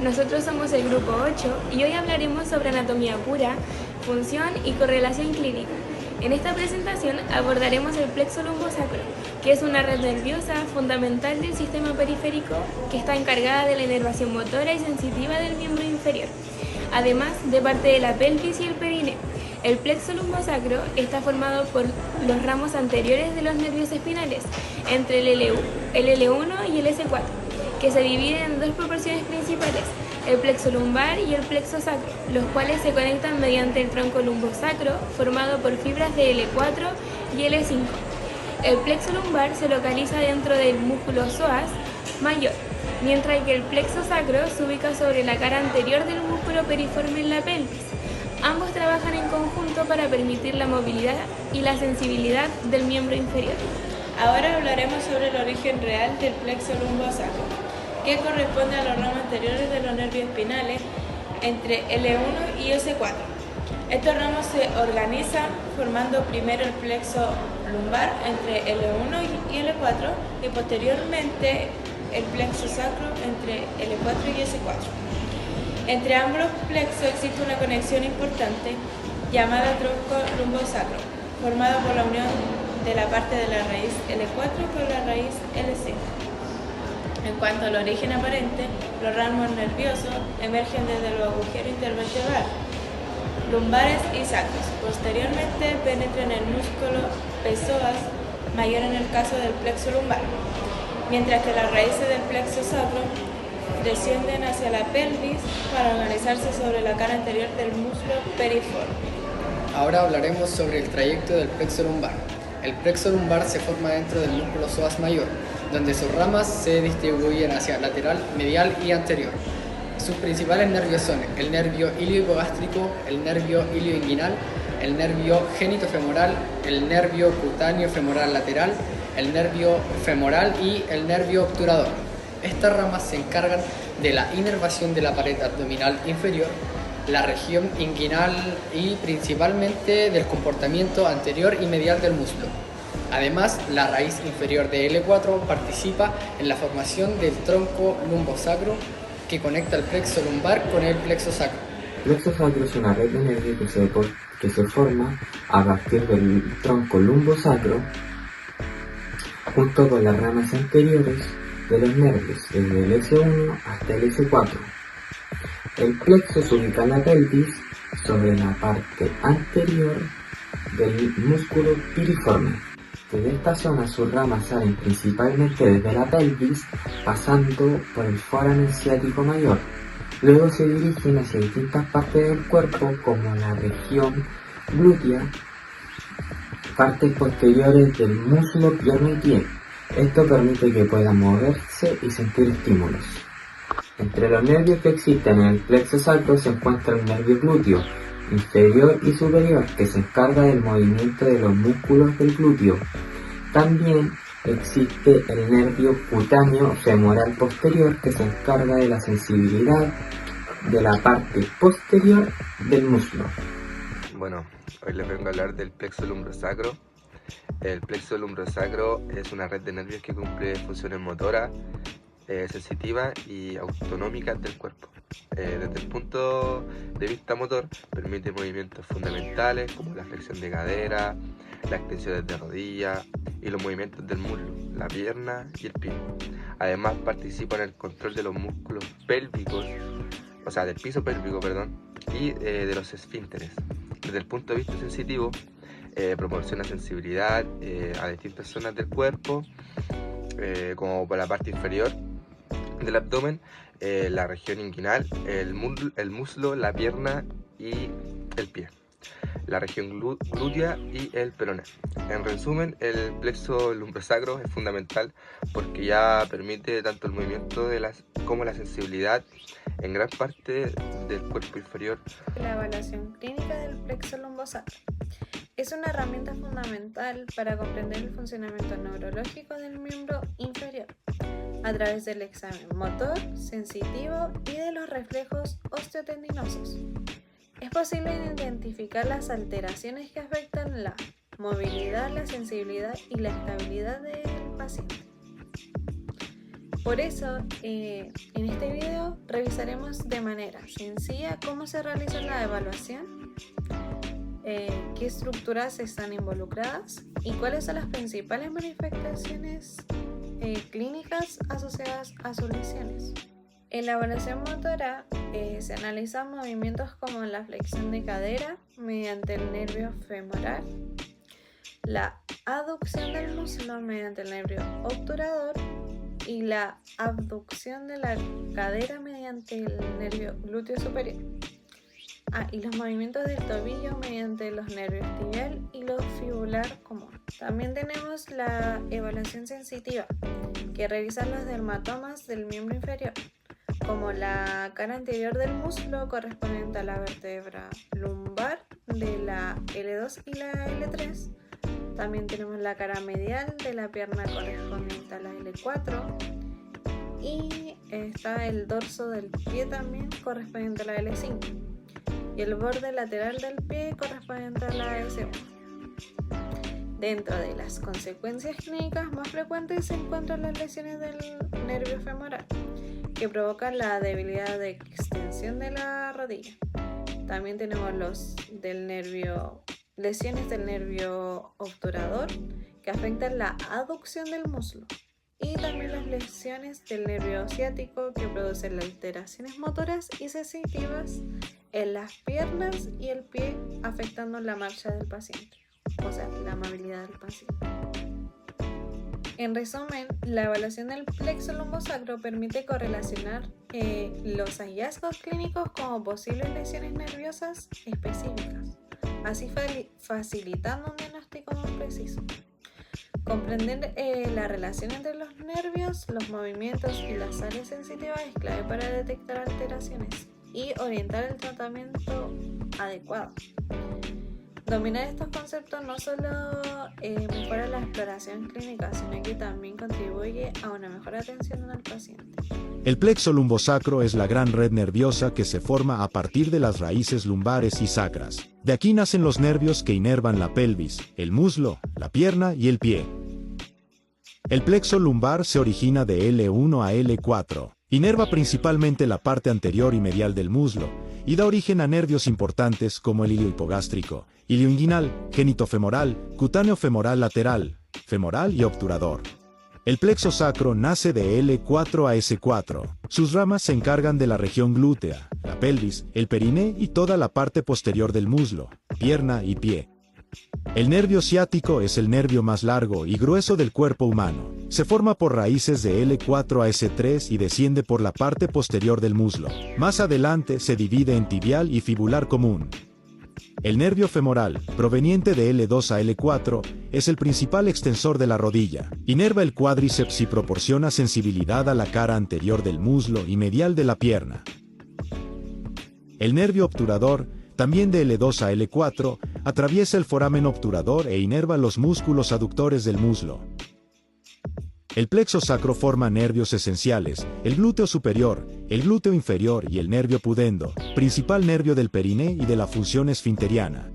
Nosotros somos el grupo 8 y hoy hablaremos sobre anatomía pura, función y correlación clínica. En esta presentación abordaremos el plexo lumbosacro, que es una red nerviosa fundamental del sistema periférico que está encargada de la inervación motora y sensitiva del miembro inferior, además de parte de la pelvis y el perineo. El plexo lumbosacro está formado por los ramos anteriores de los nervios espinales, entre el L1 y el S4, que se dividen en dos proporciones principales, el plexo lumbar y el plexo sacro, los cuales se conectan mediante el tronco lumbosacro formado por fibras de L4 y L5. El plexo lumbar se localiza dentro del músculo psoas mayor, mientras que el plexo sacro se ubica sobre la cara anterior del músculo piriforme en la pelvis. Ambos trabajan en conjunto para permitir la movilidad y la sensibilidad del miembro inferior. Ahora hablaremos sobre el origen real del plexo lumbosacro, que corresponde a los ramos anteriores de los nervios espinales entre L1 y S4. Estos ramos se organizan formando primero el plexo lumbar entre L1 y L4 y posteriormente el plexo sacro entre L4 y S4. Entre ambos plexos existe una conexión importante llamada tronco lumbosacro, formada por la unión de la parte de la raíz L4 con la raíz L5. En cuanto al origen aparente, los ramos nerviosos emergen desde los agujeros intervertebrales, lumbares y sacros. Posteriormente penetran en el músculo psoas mayor en el caso del plexo lumbar, mientras que las raíces del plexo sacro descienden hacia la pelvis para organizarse sobre la cara anterior del músculo piriforme. Ahora hablaremos sobre el trayecto del plexo lumbar. El plexo lumbar se forma dentro del músculo psoas mayor, donde sus ramas se distribuyen hacia lateral, medial y anterior. Sus principales nervios son el nervio iliohipogástrico, el nervio ilioinguinal, el nervio genitofemoral, el nervio cutáneo femoral lateral, el nervio femoral y el nervio obturador. Estas ramas se encargan de la inervación de la pared abdominal inferior, la región inguinal y principalmente del comportamiento anterior y medial del músculo. Además, la raíz inferior de L4 participa en la formación del tronco lumbosacro que conecta el plexo lumbar con el plexo sacro. El plexo sacro es una red de nervios que se forma a partir del tronco lumbosacro junto con las ramas anteriores de los nervios, desde el S1 hasta el S4. El plexo se ubica en la pelvis sobre la parte anterior del músculo piriforme. Desde esta zona sus ramas salen principalmente desde la pelvis, pasando por el foramen ciático mayor. Luego se dirigen hacia distintas partes del cuerpo como la región glútea, partes posteriores del músculo pierna y pie. Esto permite que puedan moverse y sentir estímulos. Entre los nervios que existen en el plexo sacro se encuentra el nervio glúteo inferior y superior, que se encarga del movimiento de los músculos del glúteo. También existe el nervio cutáneo femoral posterior, que se encarga de la sensibilidad de la parte posterior del músculo. Bueno, hoy les vengo a hablar del plexo lumbrosacro. El plexo lumbrosacro es una red de nervios que cumple funciones motoras, sensitivas y autonómicas del cuerpo. Desde el punto de vista motor, permite movimientos fundamentales como la flexión de cadera, las extensiones de rodilla y los movimientos del muslo, la pierna y el pie. Además, participa en el control de los músculos pélvicos, o sea, del piso pélvico, y de los esfínteres. Desde el punto de vista sensitivo, proporciona sensibilidad a distintas zonas del cuerpo, como por la parte inferior del abdomen, la región inguinal, el muslo, la pierna y el pie, la región glútea y el peroné. En resumen, el plexo lumbrosacro es fundamental porque ya permite tanto el movimiento como la sensibilidad en gran parte del cuerpo inferior. La evaluación clínica del plexo lumbosacro es una herramienta fundamental para comprender el funcionamiento neurológico del miembro inferior a través del examen motor, sensitivo y de los reflejos osteotendinosos. Es posible identificar las alteraciones que afectan la movilidad, la sensibilidad y la estabilidad del paciente. Por eso, en este video revisaremos de manera sencilla cómo se realiza la evaluación, qué estructuras están involucradas y cuáles son las principales manifestaciones clínicas asociadas a sus lesiones. En la evaluación motora se analizan movimientos como la flexión de cadera mediante el nervio femoral, la aducción del muslo mediante el nervio obturador y la abducción de la cadera mediante el nervio glúteo superior. Y los movimientos del tobillo mediante los nervios tibial y los fibular común. También tenemos la evaluación sensitiva, que revisa los dermatomas del miembro inferior, como la cara anterior del muslo correspondiente a la vértebra lumbar de la L2 y la L3. También tenemos la cara medial de la pierna correspondiente a la L4 y está el dorso del pie también correspondiente a la L5 y el borde lateral del pie correspondiente a la S1. Dentro de las consecuencias clínicas más frecuentes se encuentran las lesiones del nervio femoral, que provocan la debilidad de extensión de la rodilla. También tenemos lesiones del nervio obturador, que afectan la aducción del muslo. Y también las lesiones del nervio ciático, que producen alteraciones motoras y sensitivas en las piernas y el pie, afectando la marcha del paciente, o sea, la movilidad del paciente. En resumen, la evaluación del plexo lumbosacro permite correlacionar los hallazgos clínicos como posibles lesiones nerviosas específicas, así facilitando un diagnóstico más preciso. Comprender la relación entre los nervios, los movimientos y las áreas sensitivas es clave para detectar alteraciones y orientar el tratamiento adecuado. Dominar estos conceptos no solo mejora la exploración clínica, sino que también contribuye a una mejor atención al paciente. El plexo lumbosacro es la gran red nerviosa que se forma a partir de las raíces lumbares y sacras. De aquí nacen los nervios que inervan la pelvis, el muslo, la pierna y el pie. El plexo lumbar se origina de L1 a L4. Inerva principalmente la parte anterior y medial del muslo, y da origen a nervios importantes como el ilio hipogástrico, ilio inguinal, genitofemoral, cutáneo femoral lateral, femoral y obturador. El plexo sacro nace de L4 a S4. Sus ramas se encargan de la región glútea, la pelvis, el periné y toda la parte posterior del muslo, pierna y pie. El nervio ciático es el nervio más largo y grueso del cuerpo humano. Se forma por raíces de L4 a S3 y desciende por la parte posterior del muslo. Más adelante se divide en tibial y fibular común. El nervio femoral, proveniente de L2 a L4, es el principal extensor de la rodilla. Inerva el cuádriceps y proporciona sensibilidad a la cara anterior del muslo y medial de la pierna. El nervio obturador, también de L2 a L4, atraviesa el foramen obturador e inerva los músculos aductores del muslo. El plexo sacro forma nervios esenciales, el glúteo superior, el glúteo inferior y el nervio pudendo, principal nervio del periné y de la función esfinteriana.